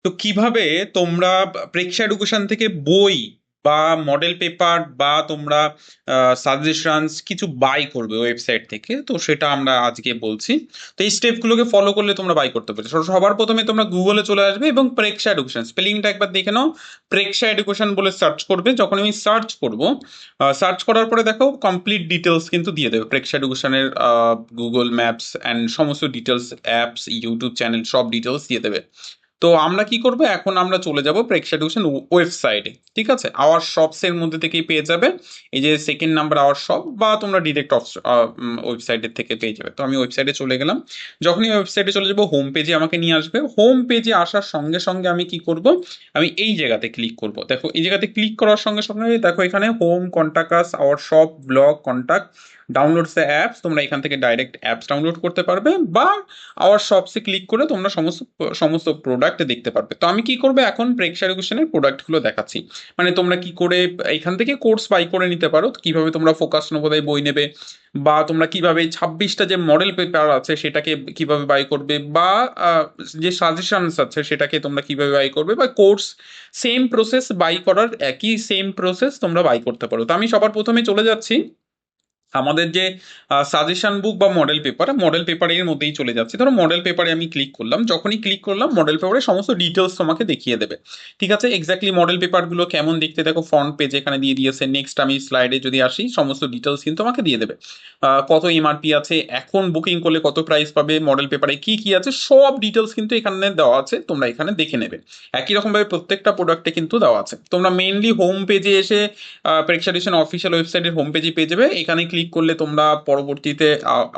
তো কিভাবে তোমরা প্রেক্ষা এডুকেশন থেকে বই বা মডেল পেপার বা তোমরা সাজেশনস কিছু বাই করবে ওয়েবসাইট থেকে, তো সেটা আমরা আজকে বলছি। তো এই স্টেপগুলোকে ফলো করলে তোমরা বাই করতে পারবে। সবার প্রথমে তোমরা গুগলে চলে আসবে এবং প্রেক্ষা এডুকেশন স্পেলিংটা একবার দেখে নাও। প্রেক্ষা এডুকেশন বলে সার্চ করবে। যখন আমি সার্চ করব, সার্চ করার পরে দেখো কমপ্লিট ডিটেলস কিন্তু দিয়ে দেবে প্রেক্ষা এডুকেশনের। গুগল ম্যাপস অ্যান্ড সমস্ত ডিটেলস, অ্যাপস, ইউটিউব চ্যানেল, সব ডিটেলস দিয়ে দেবে। তো আমরা কি করব, এখন আমরা চলে যাব প্রেক্ষা টিউশন ওয়েবসাইটে। ঠিক আছে, আওয়ার শপস এর মধ্যে থেকেই পেয়ে যাবে। এই যে সেকেন্ড নাম্বার আওয়ার শপ, বা তোমরা ডিরেক্ট ওয়েবসাইটের থেকে পেয়ে যাবে। তো আমি ওয়েবসাইটে চলে গেলাম। যখনই ওয়েবসাইটে চলে যাব, হোম পেজে আমাকে নিয়ে আসবে। হোম পেজে আসার সঙ্গে সঙ্গে আমি কি করব, আমি এই জায়গাতে ক্লিক করব। দেখো এই জায়গাতে ক্লিক করার সঙ্গে সঙ্গে দেখো এখানে home, contact us, our shop, blog, contact, downloads the apps. তোমরা এখান থেকে ডাইরেক্ট অ্যাপস ডাউনলোড করতে পারবে, বা আওয়ার শপসে ক্লিক করে তোমরা সমস্ত সমস্ত প্রোডাক্ট দেখতে পারবে। তো আমি কি করবো, এখন প্রেক্ষা এডুকেশনের প্রোডাক্টগুলো দেখাচ্ছি। মানে তোমরা কি করে এখান থেকে কোর্স বাই করে নিতে পারো, কিভাবে তোমরা ফোকাস নবোদয় বই নেবে, বা তোমরা কিভাবে 26টা যে মডেল পেপার আছে সেটাকে কিভাবে বাই করবে, বা যে সাজেশনস আছে সেটাকে তোমরা কিভাবে বাই করবে, বা কোর্স সেম প্রসেস বাই করার, একই সেম প্রসেস তোমরা বাই করতে পারো। তো আমি সবার প্রথমে চলে যাচ্ছি আমাদের যে সাজেশন বুক বা মডেল পেপারের মধ্যেই চলে যাচ্ছে। ধরো মডেল পেপারে আমি ক্লিক করলাম, যখনই ক্লিক করলাম মডেল পেপারে সমস্ত ডিটেলস তোমাকে দেখিয়ে দেবে। ঠিক আছে, এক্স্যাক্টলি মডেল পেপারগুলো কেমন দেখতে দেখো ফ্রন্ট পেজ এখানে দিয়ে দিয়েছে। নেক্সট আমি স্লাইডে যদি আসি, সমস্ত ডিটেলস কিন্তু তোমাকে দিয়ে দেবে। কত এমআরপি আছে, এখন বুকিং করলে কত প্রাইস পাবে, মডেল পেপারে কি কি আছে, সব ডিটেলস কিন্তু এখানে দেওয়া আছে, তোমরা এখানে দেখে নেবে। একই রকমভাবে প্রত্যেকটা প্রোডাক্টে কিন্তু দেওয়া আছে। তোমরা মেইনলি হোম পেজে এসে প্রেক্ষাটিউশন অফিসিয়াল ওয়েবসাইটের হোম পেজে পেয়ে যাবে। এখানে ক্লিক করলে তোমরা পরবর্তীতে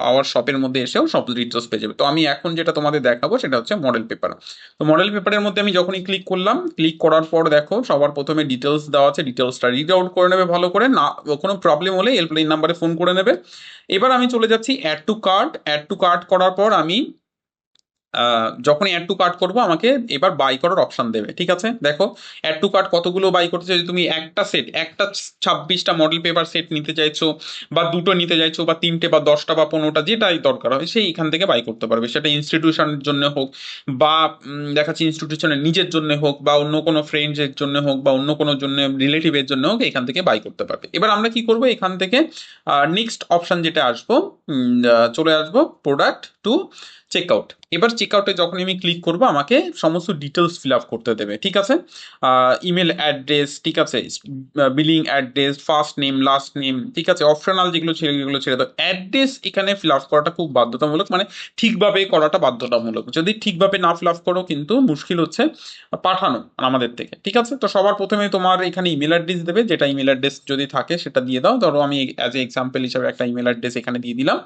আওয়ার শপের মধ্যে এসেও সব ডিটেলস পেয়ে যাবে। তো আমি এখন যেটা তোমাদের দেখাবো সেটা হচ্ছে মডেল পেপার। তো মডেল পেপারের মধ্যে আমি যখনই ক্লিক করলাম, ক্লিক করার পর দেখো সবার প্রথমে ডিটেলস দেওয়া আছে। ডিটেলসটা রিড আউট করে নেবে ভালো করে, না কোনো প্রবলেম হলে হেল্পলাইন নাম্বারে ফোন করে নেবে। এবার আমি চলে যাচ্ছি add to cart. Add to cart করার পর আমি যখনই অ্যাড টু কার্ট করবো, আমাকে এবার বাই করার অপশন দেবে। ঠিক আছে, দেখো অ্যাড টু কার্ট কতগুলো বাই করতে চাইছো তুমি। একটা সেট, একটা 26টা মডেল পেপার সেট নিতে চাইছো, বা দুটো নিতে চাইছো, বা তিনটে, বা 10টা, বা 15টা, যেটাই দরকার হয় সেই এখান থেকে বাই করতে পারবে। সেটা ইনস্টিটিউশনের জন্য হোক, বা দেখাচ্ছি ইনস্টিটিউশনের নিজের জন্য হোক, বা অন্য কোনো ফ্রেন্ডসের জন্য হোক, বা অন্য কোনো জন্য রিলেটিভের জন্য হোক, এখান থেকে বাই করতে পারবে। এবার আমরা কি করবো, এখান থেকে নেক্সট অপশন যেটা আসবো, চলে আসবো প্রোডাক্ট টু চেক আউট। এবার চেক আউটে যখন আমি ক্লিক করবো, আমাকে সমস্ত ডিটেলস ফিল আপ করতে দেবে। ঠিক আছে, ইমেল অ্যাড্রেস, ঠিক আছে, billing address, first name, last name, ঠিক আছে, অপশনাল যেগুলো ছেড়ে যেগুলো ছেড়ে দাও। অ্যাড্রেস এখানে ফিল আপ করাটা খুব বাধ্যতামূলক, মানে ঠিকভাবে করাটা বাধ্যতামূলক। যদি ঠিকভাবে না ফিল আপ করো কিন্তু মুশকিল হচ্ছে পাঠানো আমাদের থেকে। ঠিক আছে, তো সবার প্রথমে তোমার এখানে ইমেল অ্যাড্রেস দেবে, যেটা ইমেল অ্যাড্রেস যদি থাকে সেটা দিয়ে দাও। ধরো আমি অ্যাজ এ এক্সাম্পল হিসাবে একটা ইমেল অ্যাড্রেস এখানে দিয়ে দিলাম।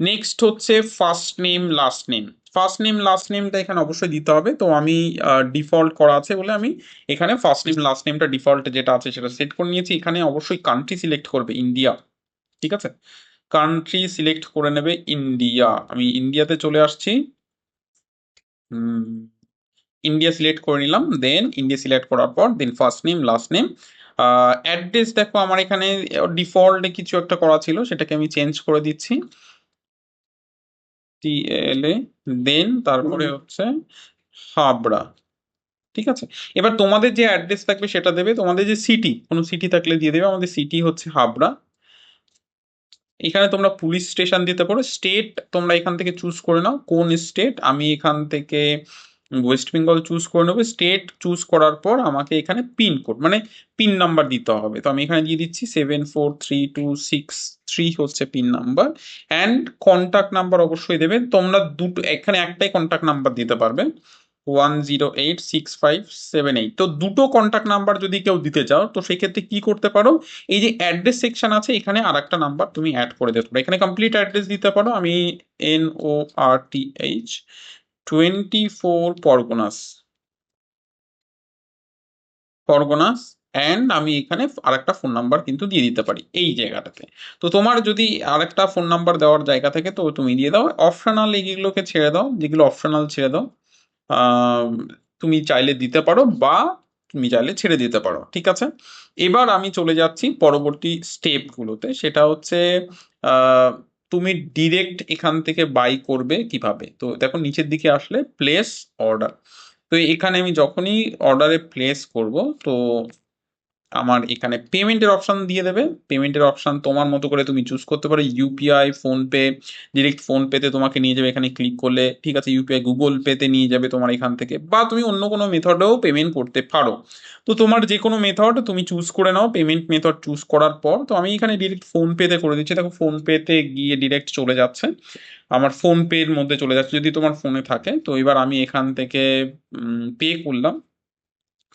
নেক্সট হচ্ছে first name, last name. First name last নেমটা এখানে অবশ্যই দিতে হবে। তো আমি ডিফল্ট করা আছে বলে আমি এখানে ফার্স্ট নেম লাস্ট নেমটা ডিফল্ট যেটা আছে সেটা সেট করে নিয়েছি। এখানে অবশ্যই কান্ট্রি সিলেক্ট করবে ইন্ডিয়া। ঠিক আছে, কান্ট্রি সিলেক্ট করে নেবে ইন্ডিয়া। আমি ইন্ডিয়াতে চলে আসছি। ইন্ডিয়া সিলেক্ট করে নিলাম। দেন ইন্ডিয়া সিলেক্ট করার পর দেন first name, last name. Address দেখো আমার এখানে ডিফল্টে কিছু একটা করা ছিল, সেটাকে আমি চেঞ্জ করে দিচ্ছি। টিএলএ, দেন তারপরে হচ্ছে হাবড়া। ঠিক আছে, এবার তোমাদের যে অ্যাড্রেস থাকবে সেটা দেবে। তোমাদের যে সিটি, কোনো সিটি থাকলে দিয়ে দেবে। আমাদের সিটি হচ্ছে হাবড়া। এখানে তোমরা পুলিশ স্টেশন দিতে পারো। স্টেট তোমরা এখান থেকে চুজ করে নাও কোন স্টেট। আমি এখান থেকে ওয়েস্ট বেঙ্গল চুজ করে নেবো। স্টেট চুজ করার পর আমাকে এখানে পিন কোড, মানে পিন নাম্বার দিতে হবে। তো আমি এখানে দিয়ে দিচ্ছি 743263 হচ্ছে pin number. And contact number অবশ্যই দেবে। তোমরা দুটো, এখানে একটাই কন্ট্যাক্ট নাম্বার দিতে পারবে, 108657 8। তো দুটো কন্ট্যাক্ট নাম্বার যদি কেউ দিতে চাও, তো সেক্ষেত্রে কি করতে পারো, এই যে অ্যাড্রেস সেকশন আছে এখানে আর একটা নাম্বার তুমি অ্যাড করে দিতে পারো। এখানে কমপ্লিট অ্যাড্রেস দিতে পারো। আমি NORTH 24 পরগনাস, পরগনাস। অ্যান্ড আমি এখানে আরেকটা ফোন নাম্বার কিন্তু দিয়ে দিতে পারি এই জায়গাটাতে। তো তোমার যদি আরেকটা ফোন নাম্বার দেওয়ার জায়গা থেকে তো তুমি দিয়ে দাও। অপশনাল এইগুলোকে ছেড়ে দাও, যেগুলো অপশনাল ছেড়ে দাও। আহ, তুমি চাইলে দিতে পারো, বা তুমি চাইলে ছেড়ে দিতে পারো। ঠিক আছে, এবার আমি চলে যাচ্ছি পরবর্তী স্টেপগুলোতে। সেটা হচ্ছে আহ, তুমি ডিরেক্ট এখান থেকে বাই করবে কিভাবে। তো দেখো নিচের দিকে আসলে প্লেস অর্ডার। তো তো এখানে আমি যখনই অর্ডারে প্লেস করব, তো আমার এখানে পেমেন্টের অপশন দিয়ে দেবে। পেমেন্টের অপশন তোমার মতো করে তুমি চুজ করতে পারো, ইউপিআই, ফোনপে। ডিরেক্ট ফোনপেতে তোমাকে নিয়ে যাবে, এখানে ক্লিক করলে ঠিক আছে। ইউপিআই, গুগল পেতে নিয়ে যাবে তোমার এখান থেকে, বা তুমি অন্য কোনো মেথডেও পেমেন্ট করতে পারো। তো তোমার যে কোনো মেথড তুমি চুজ করে নাও। পেমেন্ট মেথড চুজ করার পর তো আমি এখানে ডিরেক্ট ফোনপেতে করে দিচ্ছি। দেখো ফোনপেতে গিয়ে ডিরেক্ট চলে যাচ্ছে, আমার ফোনপের মধ্যে চলে যাচ্ছে যদি তোমার ফোনে থাকে। তো এবার আমি এখান থেকে পে করলাম।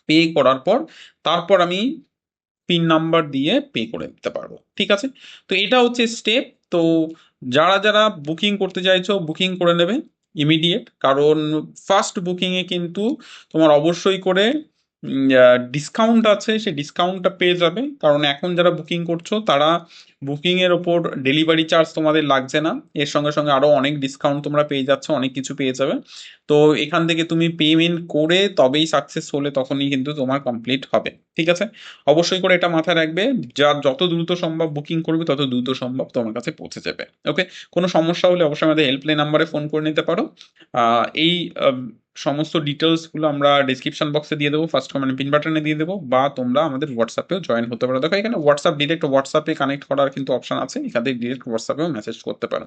পে করার পর তারপর আমি পিন নাম্বার দিয়ে পে করে দিতে পারবো, ঠিক আছে। তো এটা হচ্ছে স্টেপ। তো যারা যারা বুকিং করতে চাইছো বুকিং করে নেবে ইমিডিয়েট, কারণ ফার্স্ট বুকিংয়ে কিন্তু তোমার অবশ্যই করে ডিসকাউন্ট আছে, সেই ডিসকাউন্টটা পেয়ে যাবে। কারণ এখন যারা বুকিং করছো তারা বুকিংয়ের ওপর ডেলিভারি চার্জ তোমাদের লাগছে না, এর সঙ্গে সঙ্গে আরও অনেক ডিসকাউন্ট তোমরা পেয়ে যাচ্ছ, অনেক কিছু পেয়ে যাবে। তো এখান থেকে তুমি পেমেন্ট করে তবেই সাকসেস হলে তখনই কিন্তু তোমার কমপ্লিট হবে, ঠিক আছে। অবশ্যই করে এটা মাথায় রাখবে, যা যত দ্রুত সম্ভব বুকিং করবে তত দ্রুত সম্ভব তোমার কাছে পৌঁছে যাবে। ওকে, কোনো সমস্যা হলে অবশ্যই আমাদের হেল্পলাইন নাম্বারে ফোন করে নিতে পারো। এই সমস্ত ডিটেলসগুলো আমরা ডিসক্রিপশন বক্সে দিয়ে দেবো, ফার্স্ট কমেন্ট পিন বাটনে দিয়ে দেবো, বা তোমরা আমাদের হোয়াটসঅ্যাপেও জয়েন হতে পারো। দেখো এখানে হোয়াটসঅ্যাপ, ডিরেক্ট হোয়াটসঅ্যাপে কানেক্ট করার কিন্তু অপশন আছে, এখান থেকে ডিরেক্ট হোয়াটসঅ্যাপেও মেসেজ করতে পারো।